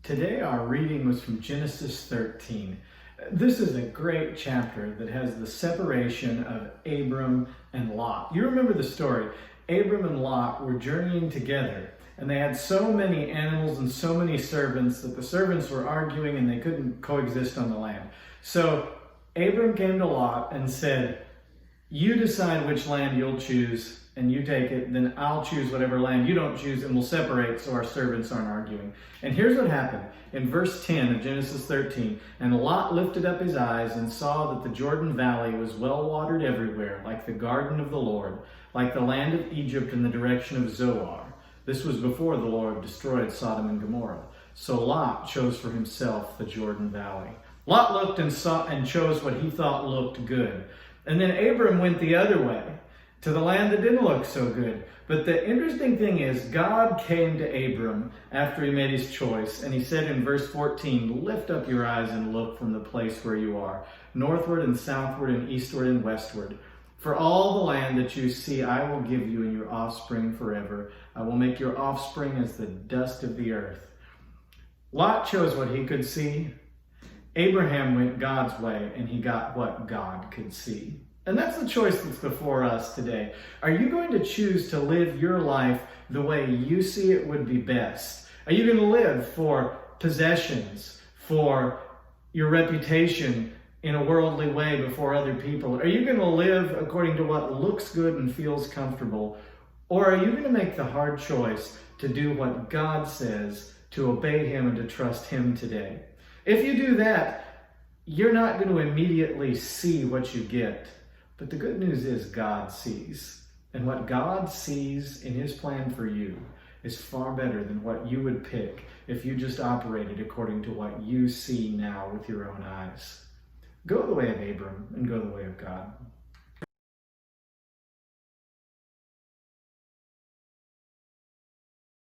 Today our reading was from Genesis 13. This is a great chapter that has the separation of Abram and Lot. You remember the story. Abram and Lot were journeying together, and they had so many animals and so many servants that the servants were arguing and they couldn't coexist on the land. So Abram came to Lot and said, "You decide which land you'll choose and you take it, then I'll choose whatever land you don't choose and we'll separate so our servants aren't arguing." And here's what happened. In verse 10 of Genesis 13, "And Lot lifted up his eyes and saw that the Jordan Valley was well watered everywhere, like the garden of the Lord, like the land of Egypt in the direction of Zoar." This was before the Lord destroyed Sodom and Gomorrah. So Lot chose for himself the Jordan Valley. Lot looked and saw and chose what he thought looked good. And then Abram went the other way, to the land that didn't look so good. But the interesting thing is, God came to Abram after he made his choice, and he said in verse 14, "Lift up your eyes and look from the place where you are, northward and southward and eastward and westward. For all the land that you see I will give you and your offspring forever. I will make your offspring as the dust of the earth." Lot chose what he could see. Abraham went God's way, and he got what God could see. And that's the choice that's before us today. Are you going to choose to live your life the way you see it would be best? Are you going to live for possessions, for your reputation in a worldly way before other people? Are you going to live according to what looks good and feels comfortable? Or are you going to make the hard choice to do what God says, to obey Him and to trust Him today? If you do that, you're not going to immediately see what you get. But the good news is God sees. And what God sees in His plan for you is far better than what you would pick if you just operated according to what you see now with your own eyes. Go the way of Abram and go the way of God.